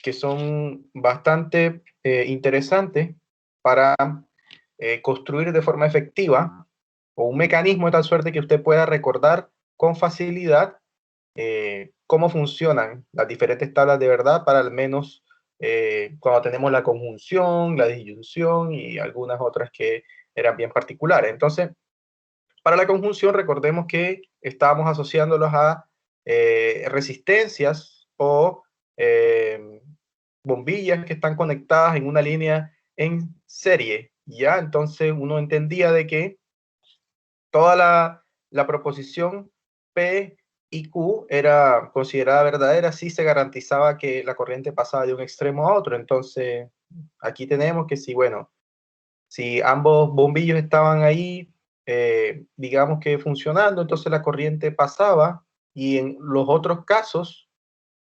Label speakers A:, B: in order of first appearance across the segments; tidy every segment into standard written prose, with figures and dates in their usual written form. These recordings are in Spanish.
A: que son bastante interesantes para construir de forma efectiva o un mecanismo de tal suerte que usted pueda recordar con facilidad cómo funcionan las diferentes tablas de verdad para al menos cuando tenemos la conjunción, la disyunción y algunas otras que eran bien particulares. Entonces, para la conjunción, recordemos que estábamos asociándolos a resistencias o eh, bombillas que están conectadas en una línea en serie, ¿ya? Entonces uno entendía de que toda la proposición P y Q era considerada verdadera si se garantizaba que la corriente pasaba de un extremo a otro. Entonces, aquí tenemos que si, bueno, si ambos bombillos estaban ahí, digamos que funcionando, entonces la corriente pasaba y en los otros casos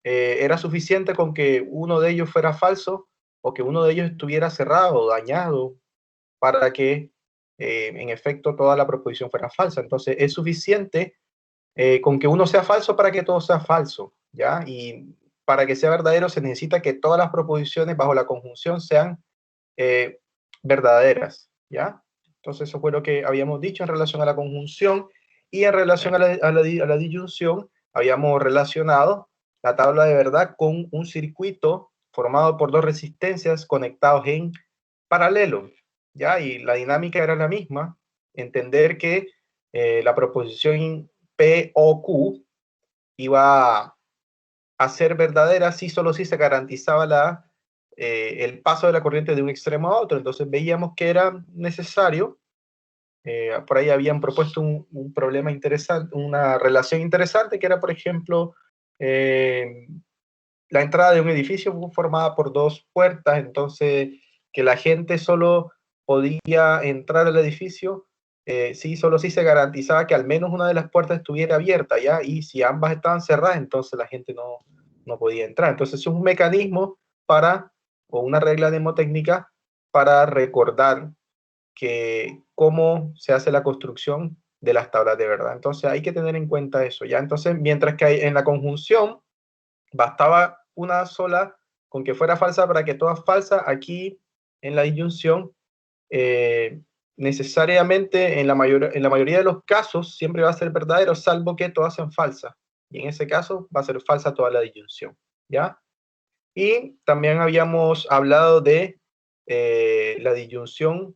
A: era suficiente con que uno de ellos fuera falso o que uno de ellos estuviera cerrado o dañado para que en efecto toda la proposición fuera falsa. Entonces es suficiente con que uno sea falso para que todo sea falso, ¿ya? Y para que sea verdadero se necesita que todas las proposiciones bajo la conjunción sean eh, verdaderas, ¿ya? Entonces eso fue lo que habíamos dicho en relación a la conjunción y en relación a la disyunción habíamos relacionado la tabla de verdad con un circuito formado por dos resistencias conectados en paralelo, ¿ya? Y la dinámica era la misma, entender que la proposición P o Q iba a ser verdadera si solo si se garantizaba el paso de la corriente de un extremo a otro. Entonces veíamos que era necesario, por ahí habían propuesto un problema interesante, una relación interesante que era, por ejemplo, la entrada de un edificio formada por dos puertas, entonces que la gente solo podía entrar al edificio solo si se garantizaba que al menos una de las puertas estuviera abierta, ¿ya? Y si ambas estaban cerradas, entonces la gente no podía entrar. Entonces es un mecanismo para, o una regla mnemotécnica para recordar que cómo se hace la construcción de las tablas de verdad. Entonces hay que tener en cuenta eso, ¿ya? Entonces, mientras que en la conjunción bastaba una sola con que fuera falsa para que todas falsas, aquí en la disyunción eh, necesariamente en la mayoría de los casos siempre va a ser verdadero, salvo que todas sean falsas. Y en ese caso va a ser falsa toda la disyunción, ¿ya? Y también habíamos hablado de la disyunción,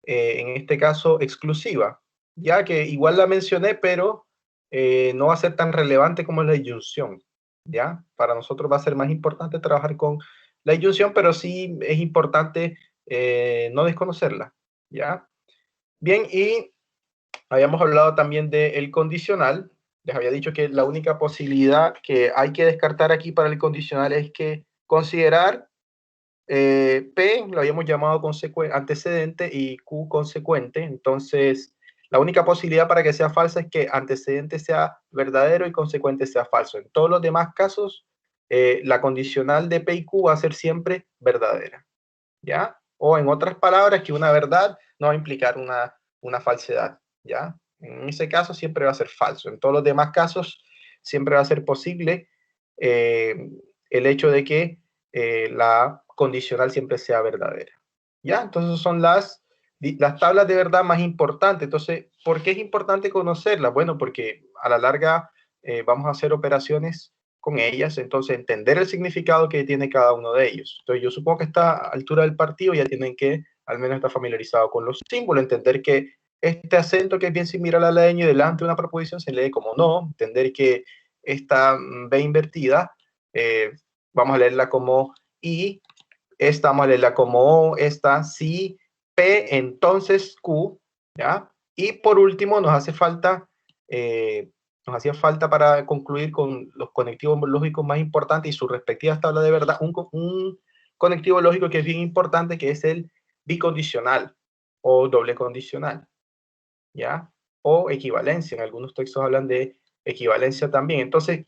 A: en este caso exclusiva, ya que igual la mencioné, pero no va a ser tan relevante como la disyunción, ¿ya? Para nosotros va a ser más importante trabajar con la disyunción, pero sí es importante no desconocerla, ¿ya? Bien, y habíamos hablado también del condicional. Les había dicho que la única posibilidad que hay que descartar aquí para el condicional es que considerar P lo habíamos llamado antecedente y Q consecuente. Entonces, la única posibilidad para que sea falsa es que antecedente sea verdadero y consecuente sea falso. En todos los demás casos, la condicional de P y Q va a ser siempre verdadera, ¿ya? O en otras palabras, que una verdad no va a implicar una falsedad, ¿ya? En ese caso siempre va a ser falso. En todos los demás casos siempre va a ser posible eh, el hecho de que la condicional siempre sea verdadera, ¿ya? Entonces son las tablas de verdad más importantes. Entonces, ¿por qué es importante conocerlas? Bueno, porque a la larga vamos a hacer operaciones con ellas, entonces entender el significado que tiene cada uno de ellos. Entonces yo supongo que a esta altura del partido ya tienen que al menos estar familiarizados con los símbolos, entender que este acento que es bien similar al leño y delante de una proposición se lee como no, entender que esta B invertida vamos a leerla como I, esta vamos a leerla como O, esta sí, P, entonces Q, ¿ya? Y por último nos hacía falta para concluir con los conectivos lógicos más importantes y sus respectivas tablas de verdad, un conectivo lógico que es bien importante, que es el bicondicional o doble condicional, ¿ya? O equivalencia, en algunos textos hablan de equivalencia también. Entonces,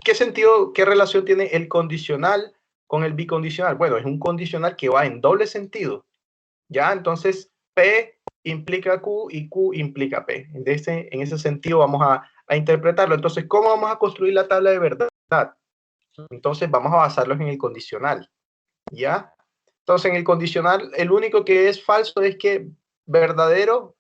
A: ¿qué sentido, qué relación tiene el condicional con el bicondicional? Bueno, es un condicional que va en doble sentido, ¿ya? Entonces, P implica Q y Q implica P. En ese sentido vamos a interpretarlo. Entonces, ¿cómo vamos a construir la tabla de verdad? Entonces vamos a basarlos en el condicional, ¿ya? Entonces en el condicional, el único que es falso es que verdadero,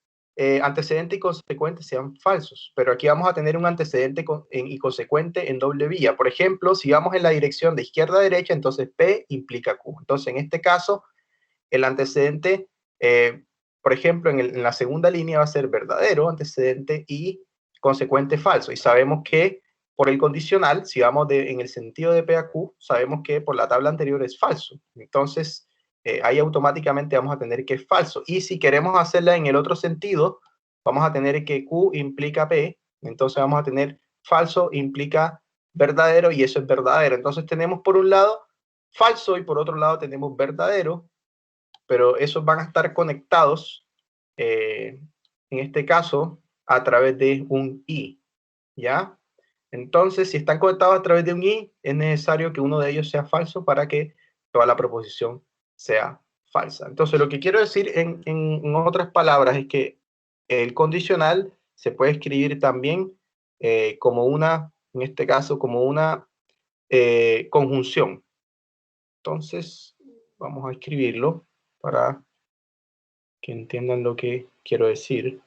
A: antecedente y consecuente sean falsos, pero aquí vamos a tener un antecedente y consecuente en doble vía. Por ejemplo, si vamos en la dirección de izquierda a derecha, entonces P implica Q. Entonces en este caso, el antecedente, por ejemplo, en la segunda línea va a ser verdadero, antecedente y consecuente falso. Y sabemos que por el condicional, si vamos en el sentido de P a Q, sabemos que por la tabla anterior es falso. Entonces, ahí automáticamente vamos a tener que es falso. Y si queremos hacerla en el otro sentido, vamos a tener que Q implica P, entonces vamos a tener falso implica verdadero y eso es verdadero. Entonces tenemos por un lado falso y por otro lado tenemos verdadero, pero esos van a estar conectados, en este caso, a través de un i, ¿ya? Entonces, si están conectados a través de un i, es necesario que uno de ellos sea falso para que toda la proposición sea falsa. Entonces, lo que quiero decir en otras palabras es que el condicional se puede escribir también como una, en este caso, como una conjunción. Entonces, vamos a escribirlo para que entiendan lo que quiero decir.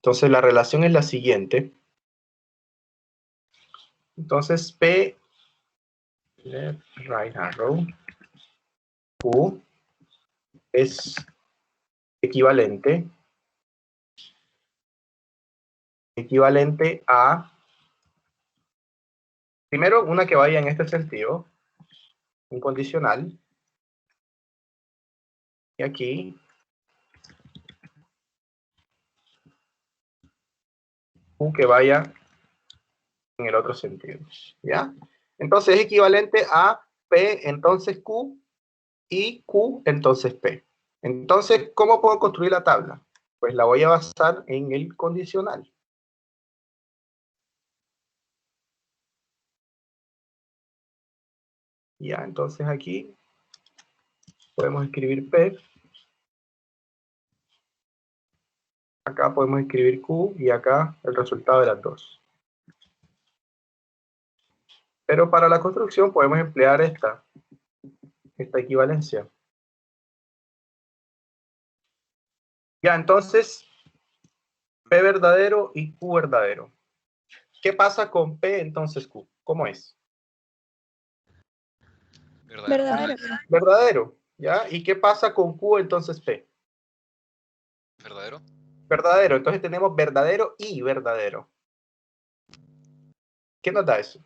A: Entonces la relación es la siguiente. Entonces P, left, right arrow, Q es equivalente a, primero una que vaya en este sentido, un condicional, y aquí Q que vaya en el otro sentido, ¿ya? Entonces es equivalente a P, entonces Q, y Q, entonces P. Entonces, ¿cómo puedo construir la tabla? Pues la voy a basar en el condicional. Ya, entonces aquí podemos escribir P, acá podemos escribir Q y acá el resultado de las dos. Pero para la construcción podemos emplear esta equivalencia. Ya, entonces, P verdadero y Q verdadero. ¿Qué pasa con P entonces Q? ¿Cómo es?
B: Verdadero.
A: Verdadero, ¿ya? ¿Y qué pasa con Q entonces P?
C: Verdadero.
A: Verdadero, entonces tenemos verdadero y verdadero. ¿Qué nos da eso?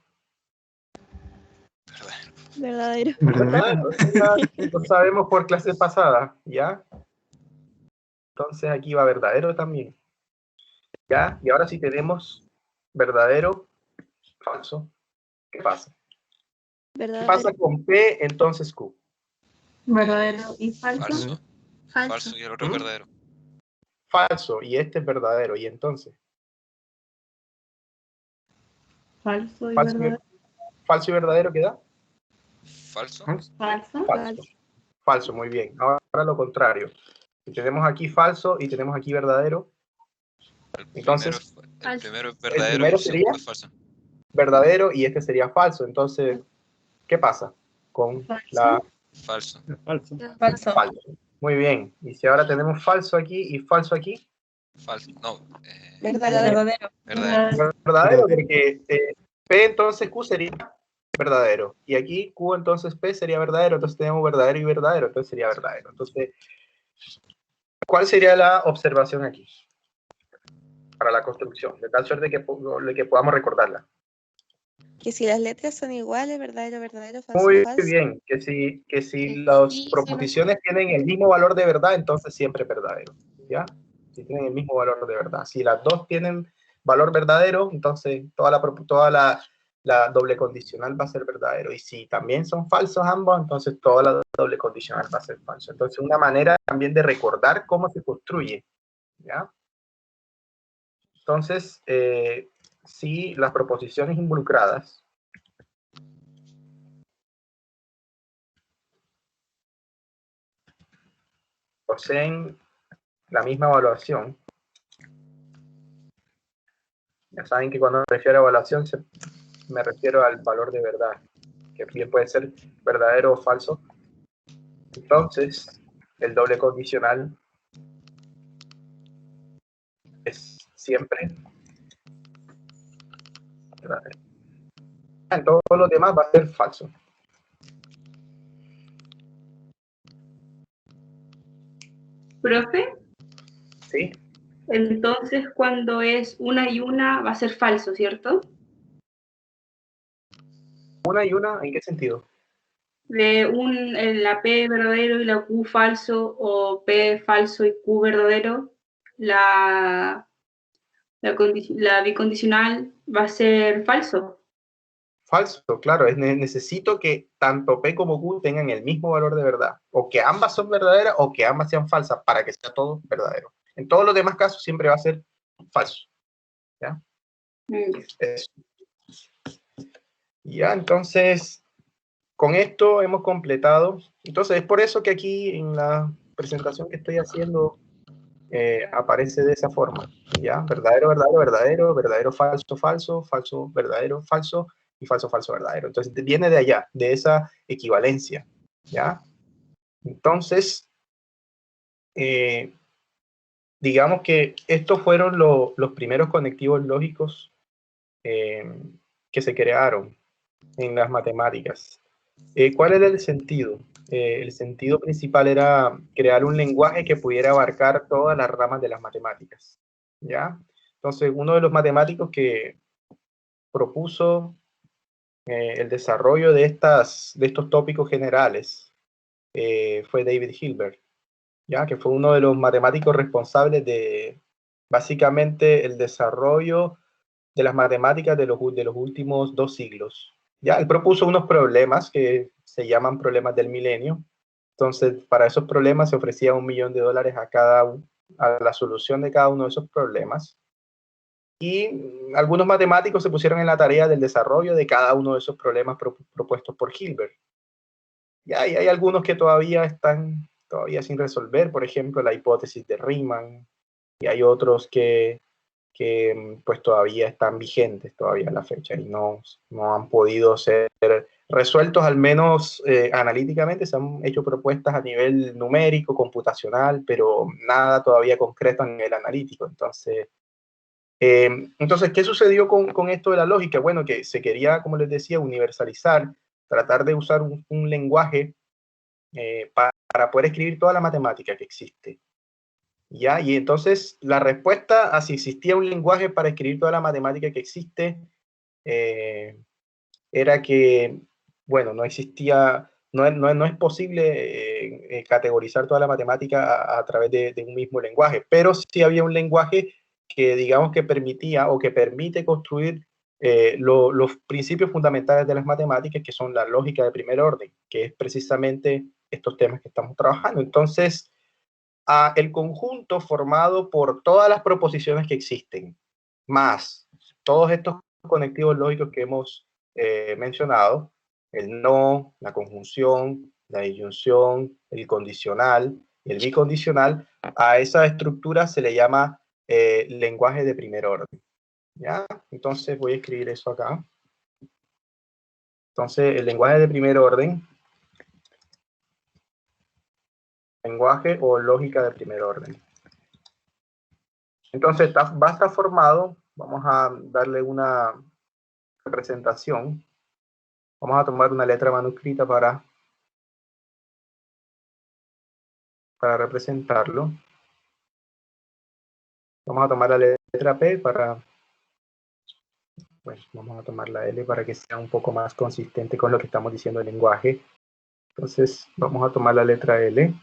C: Verdadero.
B: Verdadero.
A: Ya lo sabemos por clase pasada, ¿ya? Entonces aquí va verdadero también. ¿Ya? Y ahora sí tenemos verdadero, falso. ¿Qué pasa? ¿Qué pasa con P entonces Q?
B: Verdadero y falso.
C: Falso. Falso y el otro es verdadero.
A: Falso, y este es verdadero, y entonces.
B: Falso y verdadero.
A: Falso y verdadero, ¿qué da?
C: Falso.
B: Falso.
A: Falso. Falso, muy bien. Ahora lo contrario. Si tenemos aquí falso y tenemos aquí verdadero, entonces
C: El primero es
A: el
C: verdadero y
A: primero
C: el
A: sería
C: segundo es falso.
A: verdadero y este sería falso. Entonces, ¿qué pasa con la
C: Falso.
B: Falso.
A: falso? Muy bien. Y si ahora tenemos falso aquí y falso aquí,
C: Falso. No.
B: Verdadero.
C: Verdadero.
A: verdadero, porque P entonces Q sería verdadero. Y aquí Q entonces P sería verdadero. Entonces tenemos verdadero y verdadero. Entonces sería verdadero. Entonces, ¿cuál sería la observación aquí para la construcción? De tal suerte que podamos recordarla.
D: Que si las letras son iguales, verdadero, verdadero, falso,
A: Muy
D: falso.
A: bien. Que si las proposiciones tienen el mismo valor de verdad, entonces siempre es verdadero. ¿Ya? Si tienen el mismo valor de verdad. Si las dos tienen valor verdadero, entonces toda la doble condicional va a ser verdadero. Y si también son falsos ambos, entonces toda la doble condicional va a ser falso. Entonces, una manera también de recordar cómo se construye. ¿Ya? Entonces, si las proposiciones involucradas poseen la misma evaluación, ya saben que cuando me refiero a evaluación me refiero al valor de verdad, que bien puede ser verdadero o falso. Entonces, el doble condicional es siempre verdadero. En todo lo demás va a ser falso.
B: Profe,
A: ¿Sí?
B: entonces cuando es una y una va a ser falso, ¿cierto?
A: Una y una, ¿en qué sentido?
B: La P verdadero y la Q falso, o P falso y Q verdadero, la bicondicional va a ser falso.
A: Falso, claro. Necesito que tanto P como Q tengan el mismo valor de verdad. O que ambas son verdaderas o que ambas sean falsas para que sea todo verdadero. En todos los demás casos siempre va a ser falso. ¿Ya? Eso. Ya, entonces, con esto hemos completado. Entonces, es por eso que aquí en la presentación que estoy haciendo aparece de esa forma. ¿Ya? Verdadero, verdadero, verdadero, verdadero, falso, falso, falso, verdadero, falso y falso, falso, verdadero. Entonces, viene de allá, de esa equivalencia. ¿Ya? Entonces, digamos que estos fueron los primeros conectivos lógicos que se crearon en las matemáticas. ¿Cuál era el sentido? El sentido principal era crear un lenguaje que pudiera abarcar todas las ramas de las matemáticas. ¿Ya? Entonces, uno de los matemáticos que propuso el desarrollo de estos tópicos generales fue David Hilbert, ¿ya? Que fue uno de los matemáticos responsables de básicamente el desarrollo de las matemáticas de los últimos 2 siglos. ¿Ya? Él propuso unos problemas que se llaman problemas del milenio. Entonces, para esos problemas se ofrecía $1 millón a la solución de cada uno de esos problemas. Y algunos matemáticos se pusieron en la tarea del desarrollo de cada uno de esos problemas propuestos por Hilbert. Y hay algunos que todavía están sin resolver, por ejemplo, la hipótesis de Riemann, y hay otros que pues todavía están vigentes todavía a la fecha y no han podido ser resueltos, al menos analíticamente. Se han hecho propuestas a nivel numérico, computacional, pero nada todavía concreto a nivel analítico. Entonces, ¿qué sucedió con esto de la lógica? Bueno, que se quería, como les decía, universalizar, tratar de usar un lenguaje para poder escribir toda la matemática que existe. ¿Ya? Y entonces la respuesta a si existía un lenguaje para escribir toda la matemática que existe era que, bueno, no existía, no es posible categorizar toda la matemática a través de un mismo lenguaje, pero sí había un lenguaje que digamos que permitía o que permite construir los principios fundamentales de las matemáticas, que son la lógica de primer orden, que es precisamente estos temas que estamos trabajando. Entonces, el conjunto formado por todas las proposiciones que existen, más todos estos conectivos lógicos que hemos mencionado, el no, la conjunción, la disyunción, el condicional y el bicondicional, a esa estructura se le llama lenguaje de primer orden. ¿Ya? Entonces voy a escribir eso acá. Entonces, el lenguaje de primer orden, lenguaje o lógica de primer orden. Entonces va a estar formado, vamos a darle una representación. Vamos a tomar una letra manuscrita para representarlo. Vamos a tomar la letra P bueno, vamos a tomar la L para que sea un poco más consistente con lo que estamos diciendo el lenguaje. Entonces vamos a tomar la letra L.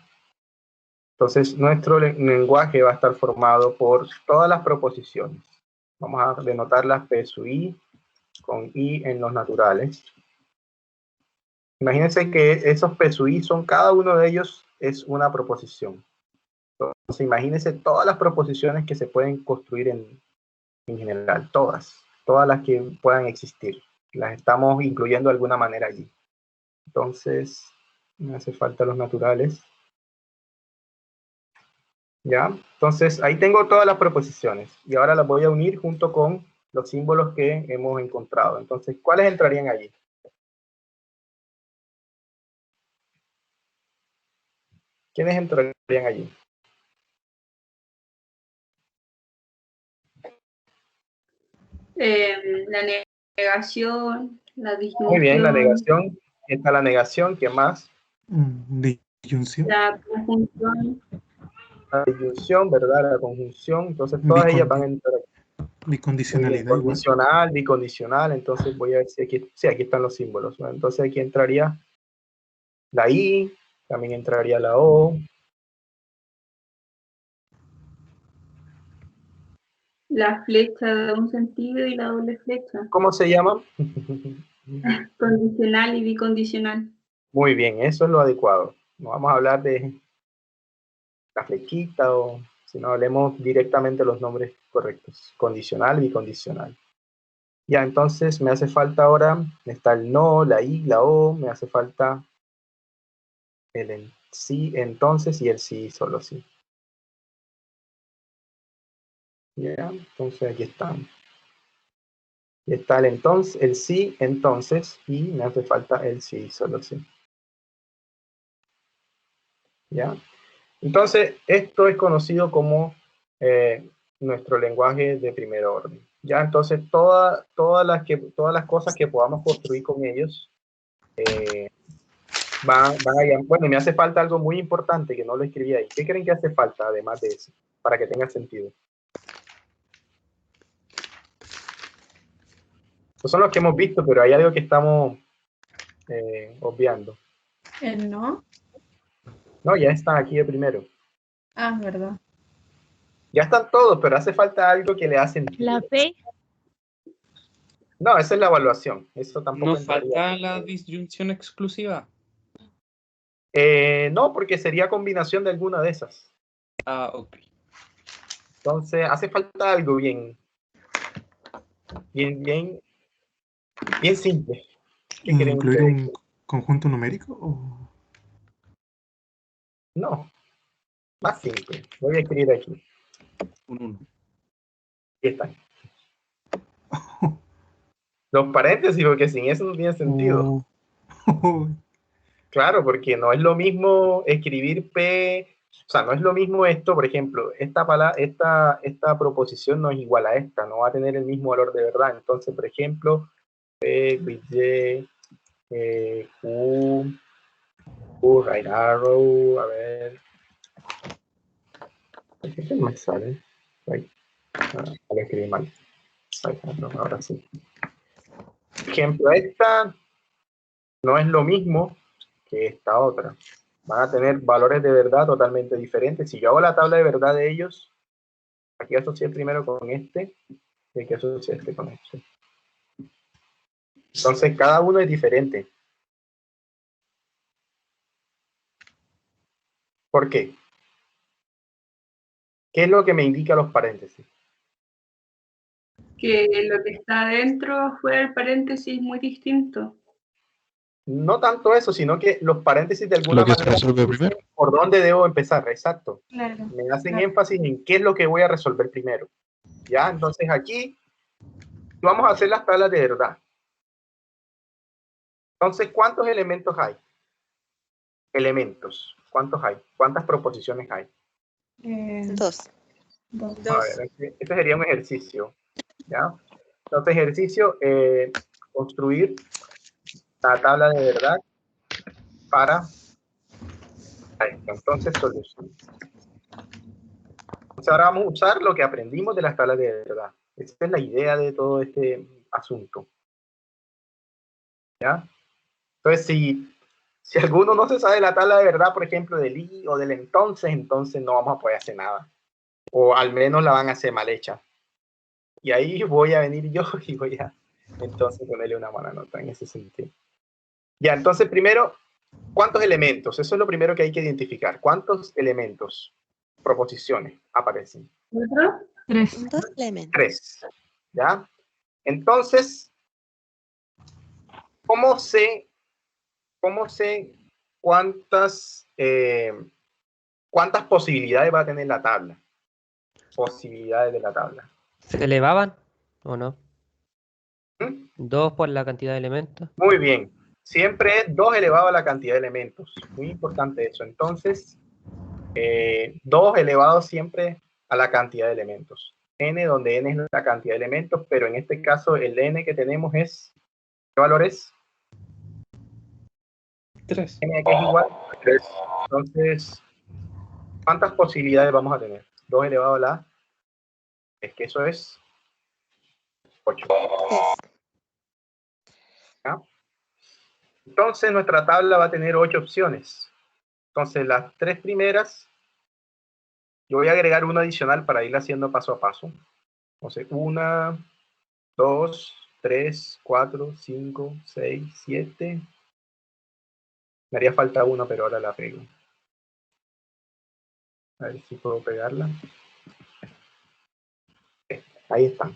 A: Entonces nuestro lenguaje va a estar formado por todas las proposiciones. Vamos a denotarlas P sub I con I en los naturales. Imagínense que esos P sub I cada uno de ellos es una proposición. Entonces imagínense todas las proposiciones que se pueden construir en general, todas las que puedan existir. Las estamos incluyendo de alguna manera allí. Entonces, me hace falta los naturales. ¿Ya? Entonces, ahí tengo todas las proposiciones. Y ahora las voy a unir junto con los símbolos que hemos encontrado. Entonces, ¿cuáles entrarían allí? ¿Quiénes entrarían allí?
B: La negación, la disyunción.
A: Muy bien, la negación. Está la negación. ¿Qué más?
E: Disyunción.
B: La conjunción.
A: La disyunción, ¿verdad? La conjunción. Entonces, todas ellas van a entrar aquí.
E: Bicondicionalidad igual.
A: Condicional, bicondicional. Entonces, voy a ver si aquí, sí, aquí están los símbolos. ¿No? Entonces, aquí entraría la I, también entraría la O.
B: La flecha de un sentido y la doble flecha.
A: ¿Cómo se llaman?
B: Condicional y bicondicional.
A: Muy bien, eso es lo adecuado. No vamos a hablar de la flechita o si no hablemos directamente los nombres correctos. Condicional y bicondicional. Ya, entonces me hace falta ahora, está el no, la I, la O, me hace falta el sí, entonces y el sí, solo sí. Ya, entonces aquí están. Y está el entonces, el sí, entonces, y me hace falta el sí, solo sí. ¿Ya? Entonces, esto es conocido como nuestro lenguaje de primer orden. ¿Ya? Entonces, todas las cosas que podamos construir con ellos van a... Bueno, me hace falta algo muy importante que no lo escribí ahí. ¿Qué creen que hace falta, además de eso, para que tenga sentido? Estos son los que hemos visto, pero hay algo que estamos obviando.
B: El no.
A: No, ya están aquí de primero.
B: Ah, verdad.
A: Ya están todos, pero hace falta algo que le hace sentido.
F: La P.
A: No, esa es la evaluación. Eso tampoco
G: ¿Nos
A: entraría.
G: falta la disyunción exclusiva?
A: No, porque sería combinación de alguna de esas.
G: Ah, ok.
A: Entonces, hace falta algo bien simple. ¿Qué creen
E: ¿Incluir
A: ustedes?
E: un conjunto numérico? O...
A: No, más simple. Voy a escribir aquí.
G: Un 1.
A: Aquí están. Los paréntesis, porque sin eso no tiene sentido. Claro, porque no es lo mismo escribir P, o sea, no es lo mismo esto, por ejemplo, esta proposición no es igual a esta, no va a tener el mismo valor de verdad. Entonces, por ejemplo, P, Y, Q, right arrow, a ver. ¿Qué me sale? Right. Lo escribí mal. Right arrow, ahora sí. Por ejemplo, esta no es lo mismo que esta otra. Van a tener valores de verdad totalmente diferentes. Si yo hago la tabla de verdad de ellos, aquí asocié primero con este, y aquí asocié este con este. Entonces, cada uno es diferente. ¿Por qué? ¿Qué es lo que me indica los paréntesis?
B: Que lo que está adentro, fuera del paréntesis, es muy distinto.
A: No tanto eso, sino que los paréntesis de alguna
H: Lo que se
A: manera
H: resuelve primero.
A: por dónde debo empezar, exacto.
B: Claro.
A: Me hacen énfasis en qué es lo que voy a resolver primero. ¿Ya? Entonces aquí vamos a hacer las tablas de verdad. Entonces, ¿cuántos elementos hay? Elementos. ¿Cuántos hay? ¿Cuántas proposiciones hay?
D: Dos.
A: A ver, este sería un ejercicio. ¿Ya? Entonces, ejercicio, construir la tabla de verdad para esto. Entonces, solución. Entonces, ahora vamos a usar lo que aprendimos de las tablas de verdad. Esta es la idea de todo este asunto. ¿Ya? Entonces, si alguno no se sabe la tabla de verdad, por ejemplo, del I o del entonces no vamos a poder hacer nada. O al menos la van a hacer mal hecha. Y ahí voy a venir yo y voy a entonces ponerle una mala nota en ese sentido. Ya, entonces primero, ¿cuántos elementos? Eso es lo primero que hay que identificar. ¿Cuántos elementos, proposiciones aparecen?
B: ¿Otro? 3.
D: Dos elementos.
A: 3. ¿Ya? Entonces, ¿cómo sé cuántas posibilidades va a tener la tabla? Posibilidades de la tabla.
I: ¿Se elevaban?
F: ¿o no?
A: ¿Mm?
F: 2 por la cantidad de elementos.
A: Muy bien. Siempre es 2 elevado a la cantidad de elementos. Muy importante eso. Entonces, 2 elevado siempre a la cantidad de elementos. N, donde N es la cantidad de elementos, pero en este caso el N que tenemos es, ¿qué valor es?
G: 3.
A: N que es igual a 3. Entonces, ¿cuántas posibilidades vamos a tener? 2 elevado a la... Es que eso es 8. ¿Ya? Entonces, nuestra tabla va a tener 8 opciones. Entonces, las 3 primeras, yo voy a agregar una adicional para ir haciendo paso a paso. Entonces, 1, 2, 3, 4, 5, 6, 7. Me haría falta una, pero ahora la pego. A ver si puedo pegarla. Ahí están.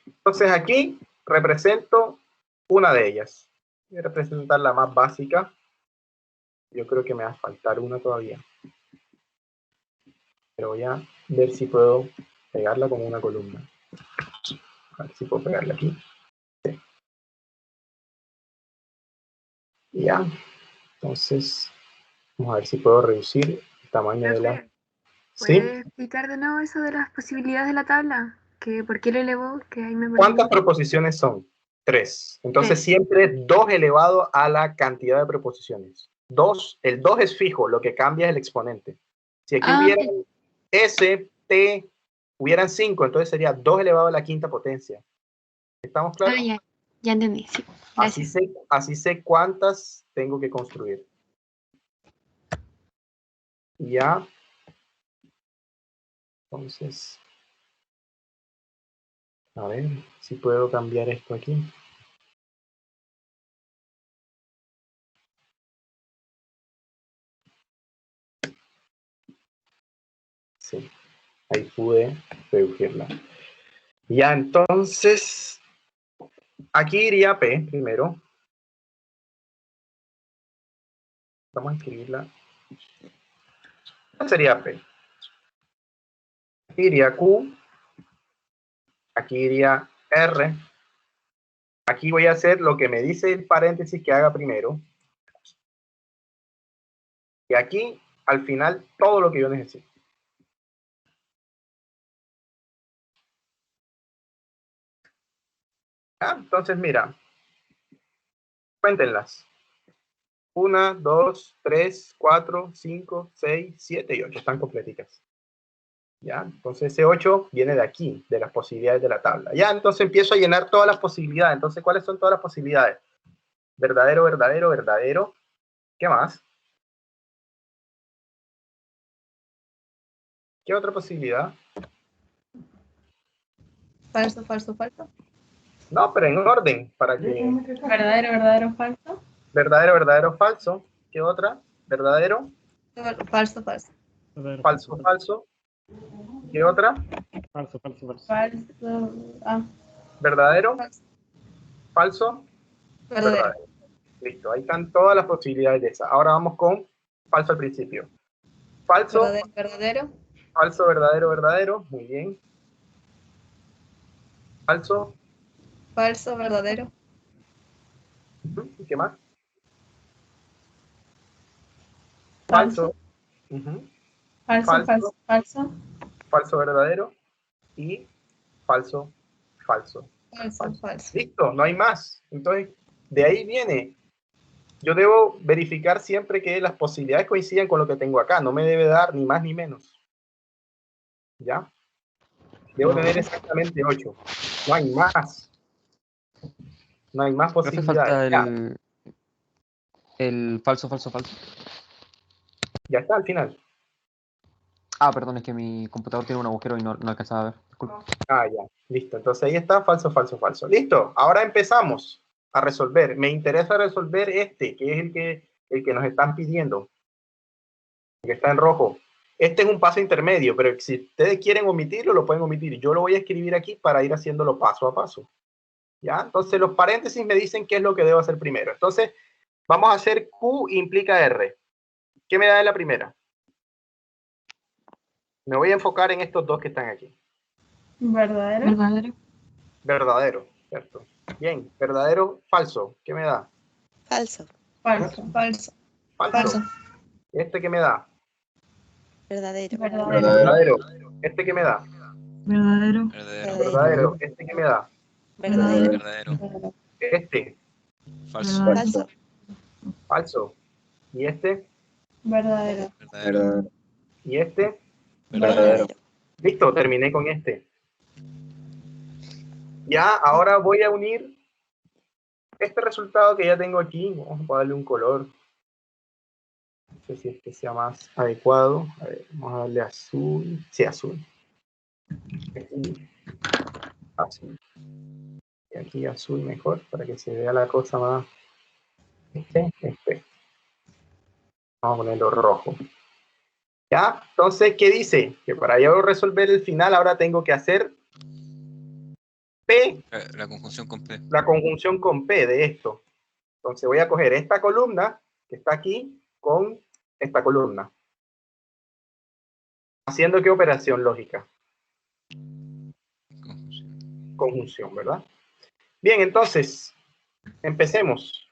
A: Entonces aquí represento una de ellas. Voy a representar la más básica. Yo creo que me va a faltar una todavía. Pero voy a ver si puedo pegarla como una columna. A ver si puedo pegarla aquí. Sí. Y ya. Entonces, vamos a ver si puedo reducir el tamaño de la... ¿Sí?
B: ¿Puedes explicar de nuevo eso de las posibilidades de la tabla? ¿Que ¿Por qué lo elevó? Que ahí me perdí.
A: ¿Cuántas proposiciones son? 3. Entonces siempre 2 elevado a la cantidad de proposiciones. 2, el 2 es fijo, lo que cambia es el exponente. Si aquí hubiera S, T, hubieran 5, entonces sería 2 elevado a la quinta potencia. ¿Estamos claros?
B: Ya entendí, sí.
A: Así sé cuántas tengo que construir. Y ya. Entonces, a ver si puedo cambiar esto aquí. Sí, ahí pude reducirla. Ya, entonces, aquí iría P primero. Vamos a escribirla. ¿Cuál sería P? Aquí iría Q. Aquí iría R. Aquí voy a hacer lo que me dice el paréntesis que haga primero. Y aquí, al final, todo lo que yo necesito. ¿Ya? Entonces, mira. Cuéntenlas. 1, 2, 3, 4, 5, 6, 7 y 8. Están completicas. ¿Ya? Entonces ese 8 viene de aquí, de las posibilidades de la tabla. Ya, entonces empiezo a llenar todas las posibilidades. Entonces, ¿cuáles son todas las posibilidades? Verdadero, verdadero, verdadero. ¿Qué más? ¿Qué otra posibilidad?
B: Falso, falso, falso.
A: No, pero en orden, para que...
B: Verdadero, verdadero, falso.
A: Verdadero, verdadero, falso. ¿Qué otra? Verdadero,
B: Falso, falso.
A: falso, falso. ¿Qué otra?
G: Falso, falso, falso.
B: Falso.
A: Verdadero,
B: Falso.
A: falso,
B: Verdadero.
A: verdadero. Listo, ahí están todas las posibilidades de esa. Ahora vamos con falso al principio. Falso,
B: Verdadero, verdadero.
A: falso, verdadero, verdadero. Muy bien. Falso.
B: Falso, verdadero.
A: ¿Y qué más?
B: Falso.
A: Falso.
B: Falso,
A: Falso.
B: falso, falso.
A: Falso, verdadero. Y falso, falso.
B: Falso, falso.
A: Listo, no hay más. Entonces, de ahí viene. Yo debo verificar siempre que las posibilidades coincidan con lo que tengo acá. No me debe dar ni más ni menos. ¿Ya? Debo tener exactamente 8. No hay más. No hay más
F: Profe,
A: posibilidades.
F: falta el falso, falso, falso.
A: Ya está al final.
F: Ah, perdón, es que mi computador tiene un agujero y no alcanzaba a ver. Disculpe.
A: Ah, ya. Listo. Entonces ahí está falso, falso, falso. Listo. Ahora empezamos a resolver. Me interesa resolver este, que es el que nos están pidiendo. Que está en rojo. Este es un paso intermedio, pero si ustedes quieren omitirlo, lo pueden omitir. Yo lo voy a escribir aquí para ir haciéndolo paso a paso. ¿Ya? Entonces los paréntesis me dicen qué es lo que debo hacer primero. Entonces vamos a hacer Q implica R. ¿Qué me da en la primera? Me voy a enfocar en estos dos que están aquí.
B: Verdadero. Verdadero.
A: Verdadero, ¿cierto? Bien, verdadero, falso. ¿Qué me da?
D: Falso.
B: Falso.
H: Falso.
A: Falso. ¿Este qué me da?
D: Verdadero.
A: Verdadero. ¿Este qué me da?
B: Verdadero.
C: Verdadero.
A: Verdadero. ¿Este qué me da?
D: Verdadero.
C: Verdadero.
A: Este,
C: Falso.
D: Falso.
A: falso. ¿Y este?
H: Verdadero.
C: Verdadero.
A: ¿Y este?
D: Verdadero.
A: Listo, terminé con este. Ya, ahora voy a unir este resultado que ya tengo aquí. Vamos a darle un color. No sé si este sea más adecuado. A ver, vamos a darle azul. Sí, azul. Aquí, azul. Y aquí azul mejor, para que se vea la cosa más. Este. Vamos a ponerlo rojo. ¿Ya? Entonces, ¿qué dice? Que para yo resolver el final, ahora tengo que hacer P,
C: La conjunción con P.
A: la conjunción con P de esto. Entonces voy a coger esta columna que está aquí con esta columna. ¿Haciendo qué operación lógica?
C: Conjunción.
A: Conjunción, ¿verdad? Bien, entonces, empecemos.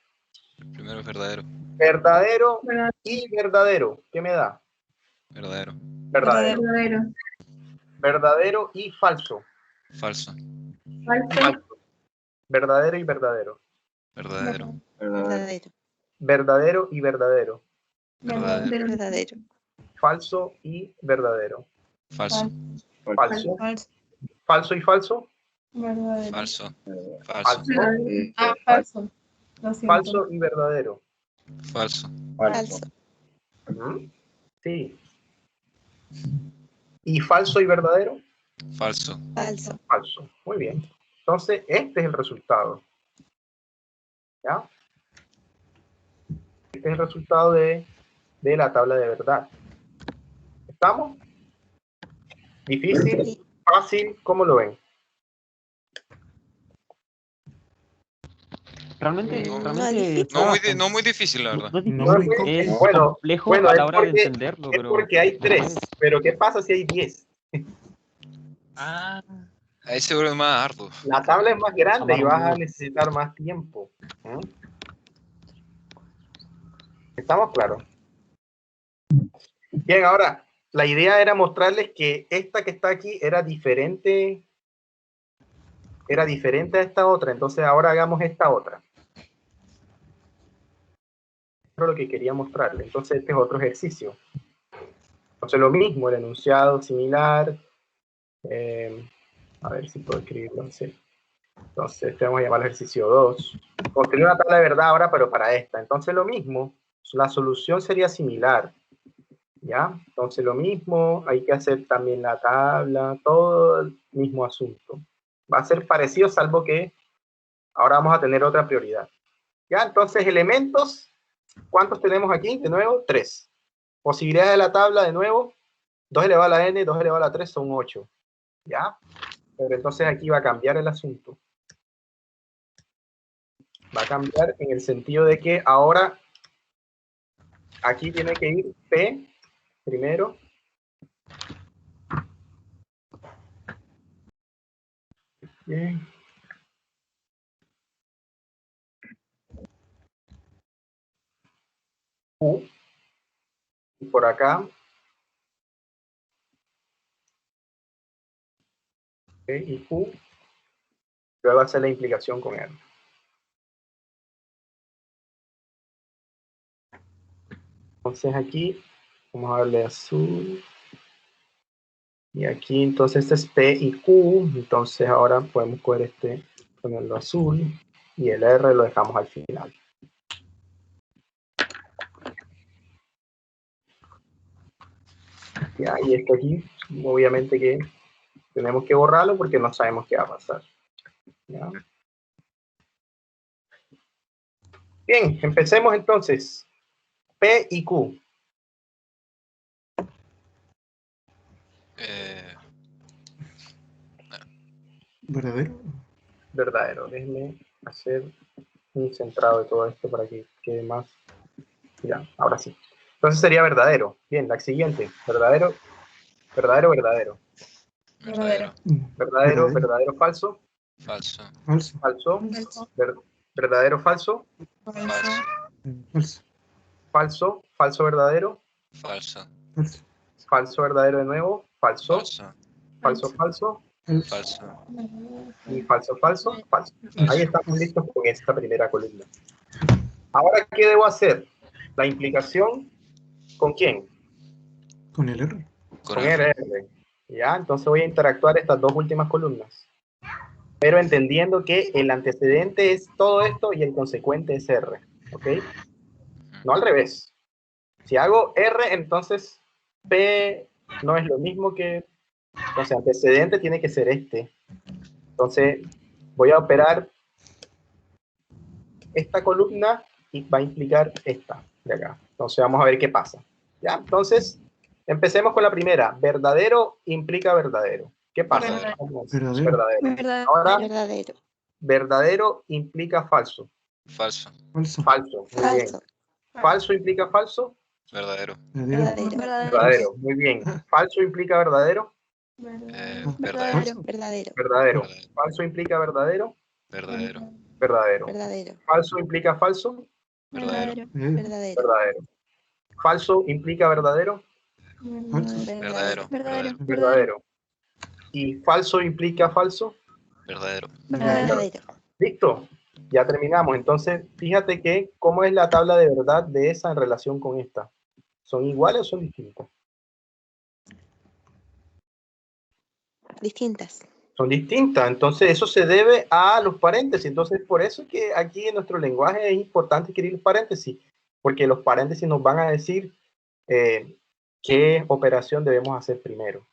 C: El primero es verdadero.
A: Verdadero y verdadero. ¿Qué me da?
C: Verdadero.
A: Verdadero.
B: Verdadero.
A: Verdadero y falso.
C: Falso.
B: Falso.
A: Falso. Verdadero y verdadero.
C: Verdadero.
D: Verdadero.
A: Verdadero y verdadero.
C: Verdadero.
D: Verdadero.
A: Falso y verdadero.
C: Falso.
A: Falso.
H: Falso.
A: Falso y falso.
H: Verdadero.
C: Falso. Falso.
A: Falso.
H: Falso. Lo siento.
A: Falso y verdadero.
C: Falso.
D: Falso.
A: Ujú. Sí. ¿Y falso y verdadero?
C: Falso.
D: Falso.
A: Falso. Muy bien. Entonces, este es el resultado. ¿Ya? Este es el resultado de la tabla de verdad. ¿Estamos? ¿Difícil?
D: Sí.
A: ¿Fácil? ¿Cómo lo ven?
F: Realmente,
C: No,
F: realmente
D: difícil.
F: está
C: No muy difícil, la verdad.
F: no es
E: No
F: difícil,
E: muy complejo.
F: es
A: Bueno,
F: complejo
A: bueno,
F: a
A: es
F: la hora de
A: porque-
F: entenderlo,
A: Es
F: pero
A: porque hay
F: después-
A: 3. Pero ¿qué pasa si hay 10?
C: Ahí seguro es más arduo.
A: La tabla es más grande y
F: Amar un
A: vas a
F: nudo.
A: necesitar más tiempo. ¿Mm? ¿Estamos claros? Bien, ahora, la idea era mostrarles que esta que está aquí era diferente a esta otra. Entonces ahora hagamos esta otra. Eso es lo que quería mostrarles. Entonces este es otro ejercicio. Entonces lo mismo, el enunciado similar. A ver si puedo escribirlo así. Entonces este vamos a llamar ejercicio 2. Construir una tabla de verdad ahora, pero para esta. Entonces lo mismo, la solución sería similar. ¿Ya? Entonces lo mismo, hay que hacer también la tabla, todo el mismo asunto. Va a ser parecido, salvo que ahora vamos a tener otra prioridad. ¿Ya? Entonces elementos, ¿cuántos tenemos aquí? De nuevo, 3. Posibilidades de la tabla, de nuevo, 2 elevado a la n, 2 elevado a la 3 son 8. ¿Ya? Pero entonces aquí va a cambiar el asunto. Va a cambiar en el sentido de que ahora aquí tiene que ir P primero. Bien. Q. Y por acá. P y Q. Luego hacer la implicación con R. Entonces aquí, vamos a darle azul. Y aquí, entonces este es P y Q. Entonces ahora podemos coger este, ponerlo azul. Y el R lo dejamos al final. Ya, y esto aquí, obviamente que tenemos que borrarlo porque no sabemos qué va a pasar. ¿Ya? Bien, empecemos entonces. P y Q.
E: ¿Verdadero?
A: Verdadero. Déjenme hacer un centrado de todo esto para que quede más. Ya, ahora sí. Entonces sería verdadero. Bien, la siguiente. Verdadero, verdadero, verdadero.
B: Verdadero.
A: Verdadero, verdadero, falso.
C: Falso.
E: Falso.
A: Falso.
H: Falso.
A: Verdadero, falso.
C: Falso.
E: Falso.
A: Falso. Falso, verdadero.
C: Falso.
E: Falso.
A: Falso, verdadero de nuevo. Falso.
C: Falso.
A: Falso, falso.
E: Falso.
C: Falso.
A: Y falso, falso, falso.
C: Falso.
A: Ahí estamos listos con esta primera columna. Ahora, ¿qué debo hacer? La implicación, ¿con quién?
E: Con el R.
C: Con
A: Con
C: R.
A: RR. ¿Ya? Entonces voy a interactuar estas dos últimas columnas. Pero entendiendo que el antecedente es todo esto y el consecuente es R. ¿Ok? No al revés. Si hago R, entonces P no es lo mismo que... Entonces, antecedente tiene que ser este. Entonces, voy a operar esta columna y va a implicar esta de acá. Entonces, vamos a ver qué pasa. ¿Ya? Entonces, empecemos con la primera. Verdadero implica verdadero. ¿Qué pasa?
C: Verdadero.
A: Verdadero. Ahora,
D: Verdadero.
A: verdadero implica falso.
C: Falso.
E: Falso.
A: Falso. Muy bien.
D: Falso.
A: Falso implica falso.
C: Verdadero.
E: Verdadero.
A: Verdadero. Muy bien. Falso implica verdadero.
C: Verdadero.
D: Verdadero.
A: Verdadero. Falso implica verdadero.
C: Verdadero.
A: Verdadero.
D: Verdadero.
A: Falso implica falso.
C: Verdadero.
D: Verdadero.
A: Verdadero. Falso implica verdadero.
E: Falso.
C: Verdadero. Verdadero.
A: Verdadero. Y falso implica falso.
C: Verdadero.
D: Verdadero.
A: Listo. Ya terminamos. Entonces, fíjate que cómo es la tabla de verdad de esa en relación con esta. ¿Son iguales o son distintas?
D: Distintas.
A: Son distintas. Entonces, eso se debe a los paréntesis. Entonces, por eso es que aquí en nuestro lenguaje es importante escribir los paréntesis, porque los paréntesis nos van a decir qué operación debemos hacer primero.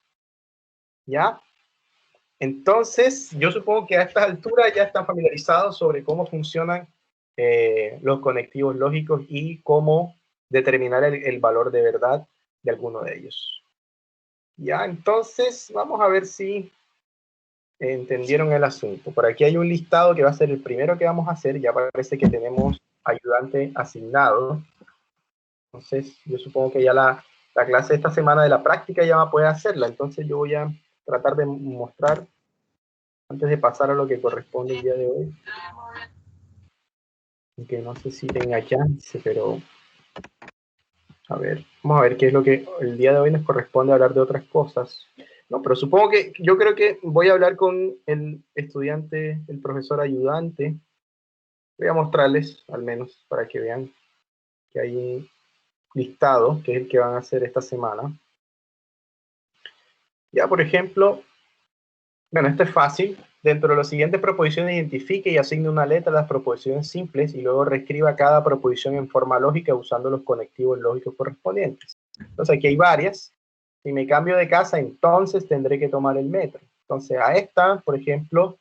A: ¿Ya? Entonces, yo supongo que a estas alturas ya están familiarizados sobre cómo funcionan los conectivos lógicos y cómo determinar el valor de verdad de alguno de ellos. Ya, entonces, vamos a ver si entendieron el asunto. Por aquí hay un listado que va a ser el primero que vamos a hacer. Ya parece que tenemos ayudante asignado. Entonces, yo supongo que ya la clase de esta semana de la práctica ya va a poder hacerla. Entonces, yo voy a tratar de mostrar, antes de pasar a lo que corresponde el día de hoy, que no sé si tenga chance, pero a ver, vamos a ver qué es lo que el día de hoy nos corresponde hablar de otras cosas. No, pero supongo que yo creo que voy a hablar con el estudiante, el profesor ayudante. Voy a mostrarles, al menos, para que vean que hay un listado, que es el que van a hacer esta semana. Ya, por ejemplo, bueno, esto es fácil. Dentro de las siguientes proposiciones, identifique y asigne una letra a las proposiciones simples y luego reescriba cada proposición en forma lógica usando los conectivos lógicos correspondientes. Entonces, aquí hay varias. Si me cambio de casa, entonces tendré que tomar el metro. Entonces, a esta, por ejemplo,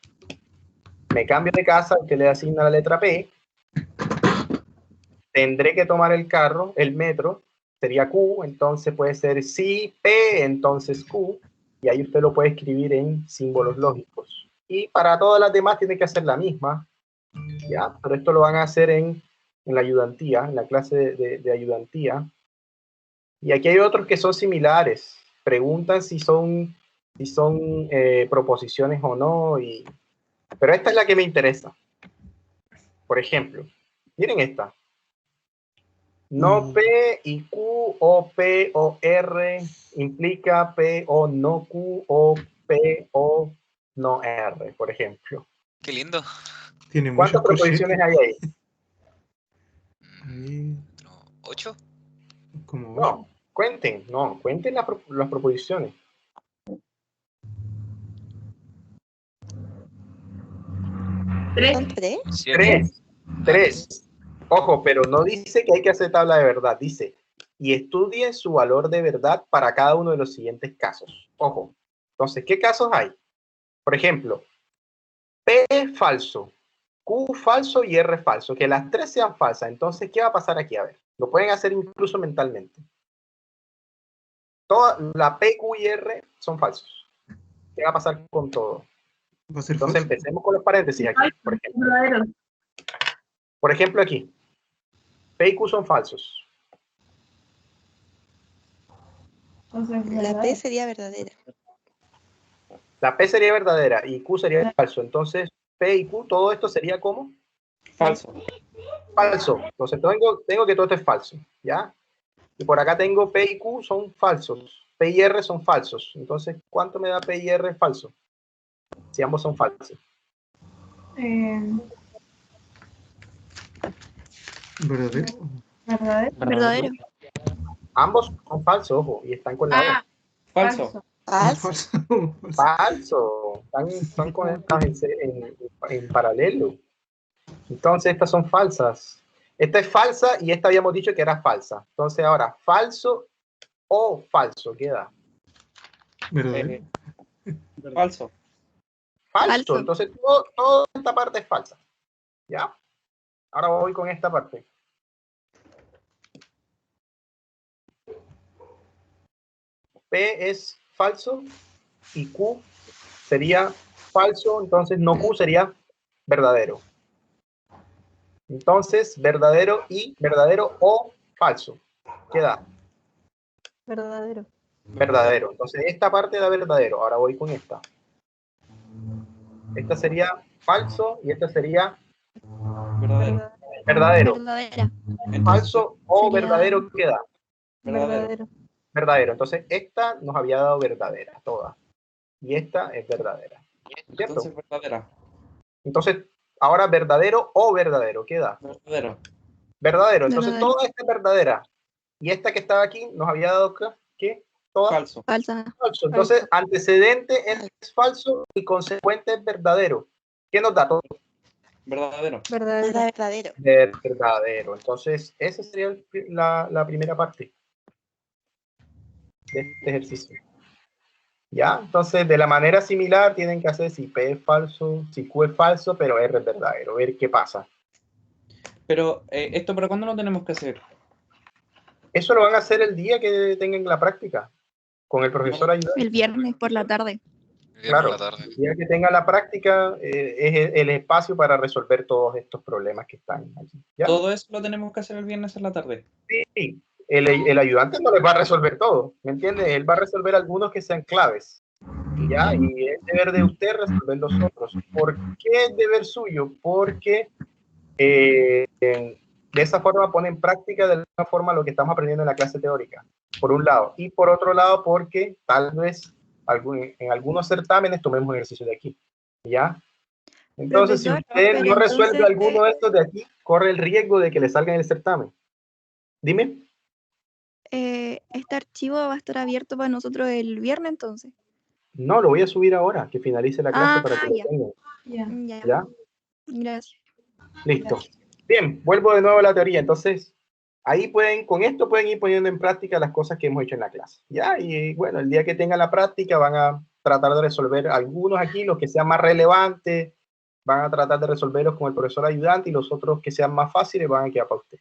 A: me cambio de casa, usted le asigna la letra P. Tendré que tomar el carro, el metro, sería Q. Entonces, puede ser si P, entonces Q. Y ahí usted lo puede escribir en símbolos lógicos. Y para todas las demás tiene que hacer la misma, ¿ya? Pero esto lo van a hacer en la ayudantía, en la clase de ayudantía. Y aquí hay otros que son similares. Preguntan si son proposiciones o no. Pero esta es la que me interesa. Por ejemplo, miren esta. No P y Q o P o R implica P o no Q o P o no R, por ejemplo.
C: Qué lindo.
E: Tiene
A: ¿Cuántas
E: muchos
A: proposiciones hay ahí?
E: Ahí,
C: 8.
E: como
A: No, cuenten las proposiciones.
D: ¿Son tres?
C: 7.
A: Tres. Ojo, pero no dice que hay que hacer tabla de verdad, dice, y estudie su valor de verdad para cada uno de los siguientes casos. Ojo. Entonces, ¿qué casos hay? Por ejemplo, P falso, Q falso y R falso, que las tres sean falsas. Entonces, ¿qué va a pasar aquí? A ver, lo pueden hacer incluso mentalmente. Toda la P, Q y R son falsos. ¿Qué va a pasar con todo?
E: va a ser
A: Entonces,
E: falso.
A: empecemos con los paréntesis aquí, por ejemplo.
B: Verdadero.
A: Por ejemplo, aquí. P y Q son falsos.
H: Entonces,
D: La P sería verdadera.
A: La P sería verdadera y Q sería falso. Entonces, P y Q, todo esto sería como
G: Falso.
A: falso. Entonces tengo que todo esto es falso, ¿ya? Y por acá tengo P y Q son falsos. P y R son falsos. Entonces, ¿cuánto me da P y R falso? Si ambos son falsos.
E: ¿Verdadero?
H: ¿Verdadero?
D: Verdadero.
A: Ambos son falsos, ojo, y están con la
B: Ah,
A: E.
G: Falso.
D: Falso.
A: Falso. Están conectados en paralelo. Entonces, estas son falsas. Esta es falsa y esta habíamos dicho que era falsa. Entonces, ahora, falso o falso queda.
E: ¿Verdadero?
G: Falso.
A: Falso.
D: Falso.
A: Entonces, toda esta parte es falsa. ¿Ya? Ahora voy con esta parte. P es falso y Q sería falso, entonces no Q sería verdadero. Entonces, verdadero o falso. Queda
H: Verdadero.
A: verdadero. Entonces, esta parte da verdadero. Ahora voy con esta. Esta sería falso y esta sería
G: Verdadero.
A: verdadero.
D: Verdadera.
A: Falso o
D: Sería-
A: verdadero queda
G: Verdadero.
A: verdadero. Entonces, esta nos había dado verdadera, toda. Y esta es verdadera. ¿Cierto?
G: Entonces, verdadera.
A: Entonces, ahora verdadero o verdadero queda
G: Verdadero.
A: verdadero. Entonces,
D: Verdadero.
A: toda esta es verdadera. Y esta que estaba aquí nos había dado ¿qué? Toda
G: Falso.
D: Falsa.
A: falso. Entonces, antecedente es falso y consecuente es verdadero. ¿Qué nos da todo?
G: Verdadero.
H: Verdadero.
D: Verdadero.
A: Verdadero. Entonces, esa sería la primera parte de este ejercicio. ¿Ya? Entonces, de la manera similar, tienen que hacer si P es falso, si Q es falso, pero R es verdadero. Ver qué pasa.
G: Pero, ¿esto para cuándo lo tenemos que hacer?
A: Eso lo van a hacer el día que tengan la práctica, con el profesor ayudante.
D: El viernes por la tarde.
C: Bien
A: Claro,
C: por la tarde.
A: el día que tengan la práctica es el espacio para resolver todos estos problemas que están allí. ¿Ya?
G: Todo eso lo tenemos que hacer el viernes en la tarde.
A: Sí, el ayudante no les va a resolver todo, ¿me entiende? Él va a resolver algunos que sean claves, ¿ya? Y es deber de usted resolver los otros. ¿Por qué es deber suyo? Porque de esa forma pone en práctica de alguna forma lo que estamos aprendiendo en la clase teórica, por un lado. Y por otro lado, porque tal vez en algunos certámenes tomemos ejercicio de aquí, ¿ya? Entonces, si
D: Profesor,
A: usted
D: pero
A: no resuelve
D: entonces,
A: alguno de estos de aquí, corre el riesgo de que le salga en el certamen. Dime.
D: este archivo va a estar abierto para nosotros el viernes entonces.
A: No, lo voy a subir ahora, que finalice la clase para que lo
D: Ya.
A: tengan.
H: Ya.
D: Ya.
A: ¿Ya?
D: Gracias.
A: Listo. Bien, vuelvo de nuevo a la teoría. Entonces, ahí con esto pueden ir poniendo en práctica las cosas que hemos hecho en la clase. ¿Ya? Y bueno, el día que tengan la práctica van a tratar de resolver algunos aquí, los que sean más relevantes, van a tratar de resolverlos con el profesor ayudante y los otros que sean más fáciles van a quedar para usted.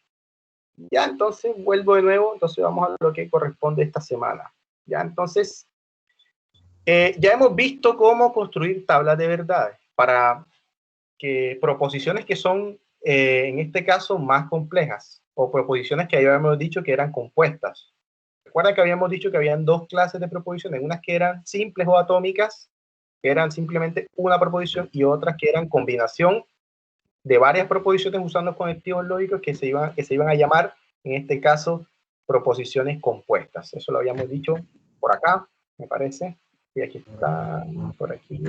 A: Ya, entonces vuelvo de nuevo, entonces vamos a lo que corresponde esta semana. Ya, entonces, ya hemos visto cómo construir tablas de verdades para que proposiciones que son, en este caso, más complejas, o proposiciones que habíamos dicho que eran compuestas. Recuerda que habíamos dicho que habían dos clases de proposiciones, unas que eran simples o atómicas, que eran simplemente una proposición, y otras que eran combinación de varias proposiciones usando conectivos lógicos que se iban a llamar, en este caso, proposiciones compuestas. Eso lo habíamos dicho por acá, me parece. Y aquí está, por aquí.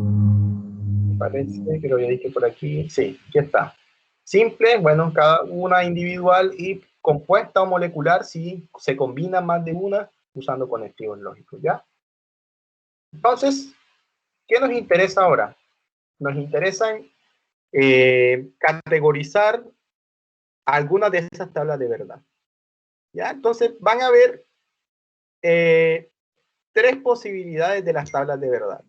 A: Me parece que lo había dicho por aquí. Sí, aquí está. Simple, bueno, cada una individual, y compuesta o molecular si se combinan más de una usando conectivos lógicos, ¿ya? Entonces, ¿qué nos interesa ahora? Nos interesa categorizar algunas de esas tablas de verdad. ¿Ya? Entonces van a ver tres posibilidades de las tablas de verdad.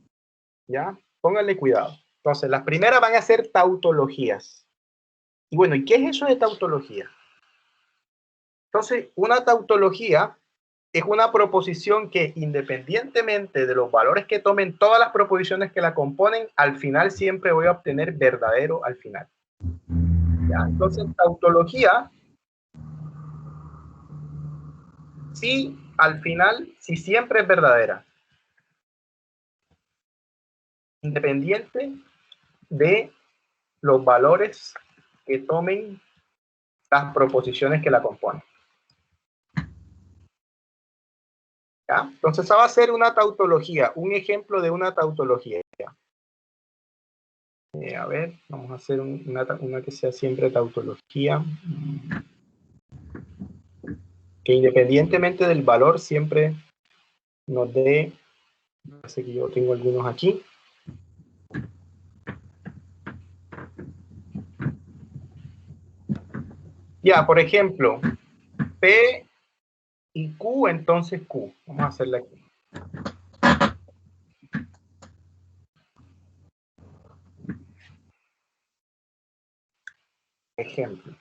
A: ¿Ya? Pónganle cuidado. Entonces, las primeras van a ser tautologías. Y bueno, ¿y qué es eso de tautología? Entonces, una tautología es una proposición que, independientemente de los valores que tomen todas las proposiciones que la componen, al final siempre voy a obtener verdadero al final. ¿Ya? Entonces, tautología, sí, al final, sí siempre es verdadera. independiente de los valores que tomen las proposiciones que la componen. ¿Ya? Entonces, esa va a ser una tautología, un ejemplo de una tautología. A ver, vamos a hacer una que sea siempre tautología. Que independientemente del valor siempre nos dé, parece que yo tengo algunos aquí. Ya, por ejemplo, P y Q, entonces Q. Vamos a hacerla aquí. Ejemplo.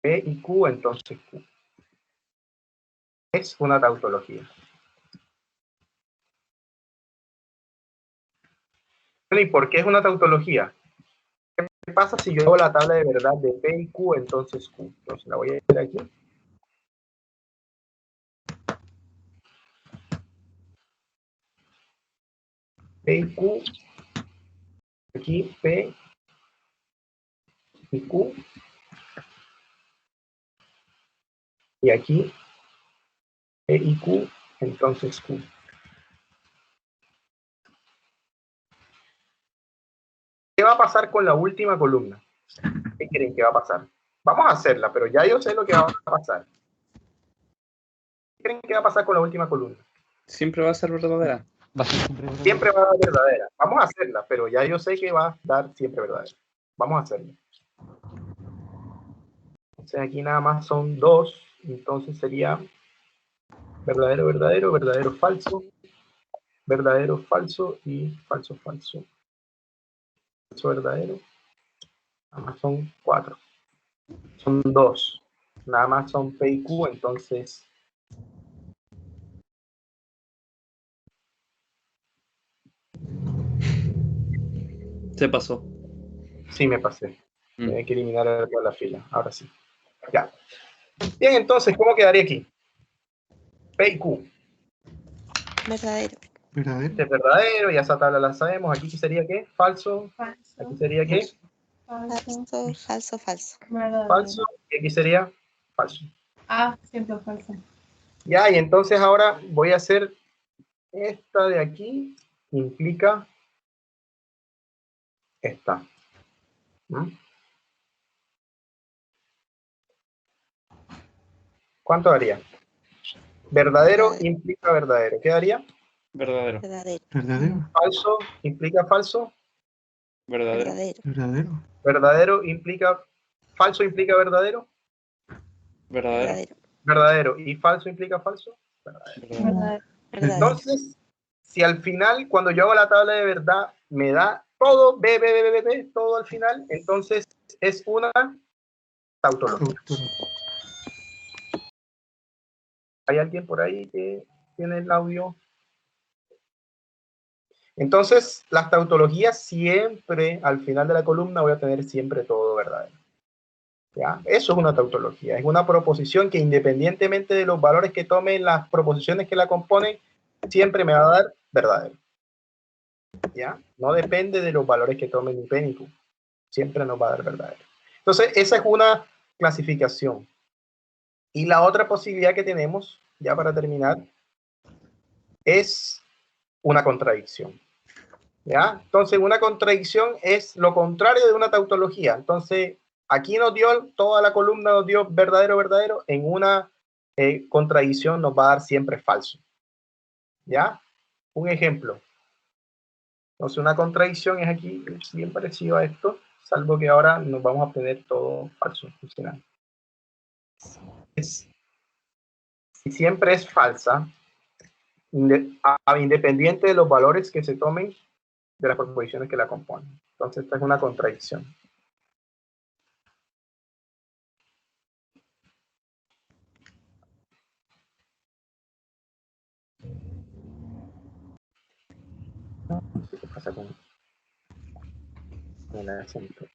A: P y Q, entonces Q. Es una tautología. ¿Y por qué es una tautología? ¿Qué pasa si yo hago la tabla de verdad de P y Q, entonces Q? Entonces la voy a hacer aquí. P y Q. Aquí P y Q. Y aquí P y Q, entonces Q. ¿Qué va a pasar con la última columna? ¿Qué creen que va a pasar? Vamos a hacerla, pero ya yo sé lo que va a pasar. ¿Qué creen que va a pasar con la última columna?
G: Siempre va a ser verdadera.
F: Va a ser siempre verdadero.
A: Siempre va a dar verdadera. Vamos a hacerla, pero ya yo sé que va a dar siempre verdadera. Vamos a hacerla. Entonces aquí nada más son dos, entonces sería verdadero, verdadero, verdadero, falso, verdadero, falso y falso, falso. Falso, verdadero. Nada más son 4. Son 2. Nada más son P y Q, entonces
G: Se pasó.
A: sí me pasé. Hay que eliminar toda la fila. Ahora sí. Ya. Bien, entonces, ¿cómo quedaría aquí? P y Q.
D: Verdadero.
E: ¿Verdadero?
A: Este es verdadero, ya esa tabla la sabemos. ¿Aquí sería qué? Falso.
H: Falso.
A: Aquí sería qué?
H: Falso.
D: Falso, falso.
H: Verdadero.
A: Falso. Y aquí sería falso.
H: Ah, siempre falso.
A: Ya, y entonces ahora voy a hacer esta de aquí, implica esta. ¿Mm? ¿Cuánto daría? Verdadero implica verdadero. ¿Qué daría?
G: Verdadero.
D: Verdadero.
E: ¿Verdadero?
A: Falso implica falso.
G: Verdadero.
D: Verdadero.
E: ¿Verdadero?
A: Verdadero implica falso implica verdadero.
G: Verdadero.
D: Verdadero.
A: Verdadero. ¿Y falso implica falso? Verdadero.
H: Verdadero.
D: Verdadero.
A: Entonces, si al final, cuando yo hago la tabla de verdad, me da todo, B, todo al final, entonces es una tautología. ¿Hay alguien por ahí que tiene el audio? Entonces, las tautologías siempre, al final de la columna, voy a tener siempre todo verdadero. ¿Ya? Eso es una tautología. Es una proposición que independientemente de los valores que tomen las proposiciones que la componen, siempre me va a dar verdadero. ¿Ya? No depende de los valores que tomen ni P ni Q. Siempre nos va a dar verdadero. Entonces, esa es una clasificación. Y la otra posibilidad que tenemos, ya para terminar, es una contradicción. ¿Ya? Entonces, una contradicción es lo contrario de una tautología. Entonces, aquí nos dio, toda la columna nos dio verdadero, verdadero. En una contradicción nos va a dar siempre falso. ¿Ya? Un ejemplo. Entonces, una contradicción es aquí, es bien parecido a esto, salvo que ahora nos vamos a obtener todo falso al final. Si siempre es falsa, independiente de los valores que se tomen de las proposiciones que la componen. Entonces, esta es una contradicción. No sé qué pasa con el acento.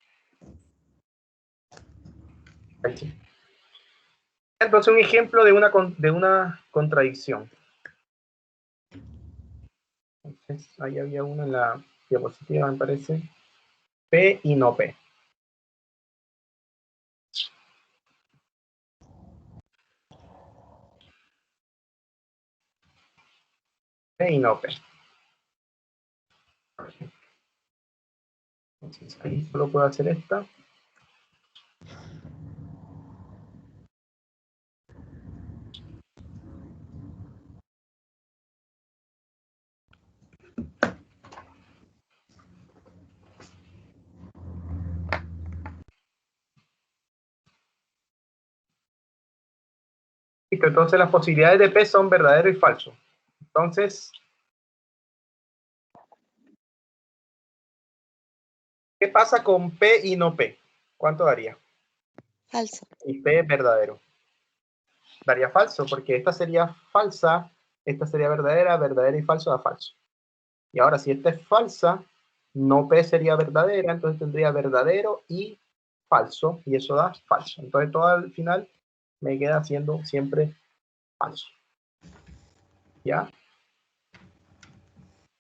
A: Aquí. Entonces, un ejemplo de una contradicción. Ahí había uno en la diapositiva, me parece. P y no P. P y no P. Entonces, ahí solo puedo hacer esta. Listo, entonces las posibilidades de P son verdadero y falso. Entonces, ¿qué pasa con P y no P? ¿Cuánto daría?
I: Falso.
A: Y P es verdadero. Daría falso, porque esta sería falsa, esta sería verdadera, verdadera y falso da falso. Y ahora, si esta es falsa, no P sería verdadera, entonces tendría verdadero y falso, y eso da falso. Entonces todo al final me queda siendo siempre falso. ¿Ya?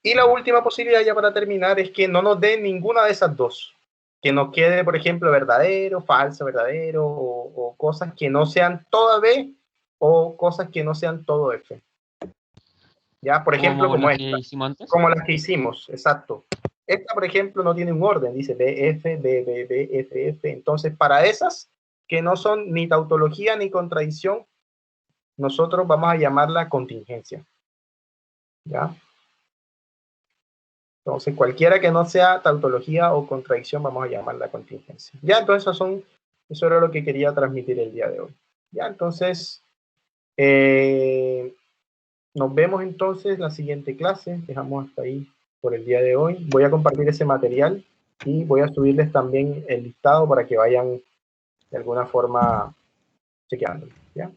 A: Y la última posibilidad ya para terminar es que no nos dé ninguna de esas dos. Que nos quede, por ejemplo, verdadero, falso, verdadero, o cosas que no sean toda B o cosas que no sean todo F. ¿Ya? Por ejemplo, como
F: las que
A: esta.
F: hicimos antes.
A: Como las que hicimos, exacto. Esta, por ejemplo, no tiene un orden, dice BF, BB, FF. Entonces, para esas que no son ni tautología ni contradicción, nosotros vamos a llamarla contingencia. ¿Ya? Entonces, cualquiera que no sea tautología o contradicción, vamos a llamarla contingencia. Ya, entonces, eso era lo que quería transmitir el día de hoy. Ya, entonces, nos vemos entonces en la siguiente clase. Dejamos hasta ahí por el día de hoy. Voy a compartir ese material y voy a subirles también el listado para que vayan de alguna forma chequeándolo. ¿Ya?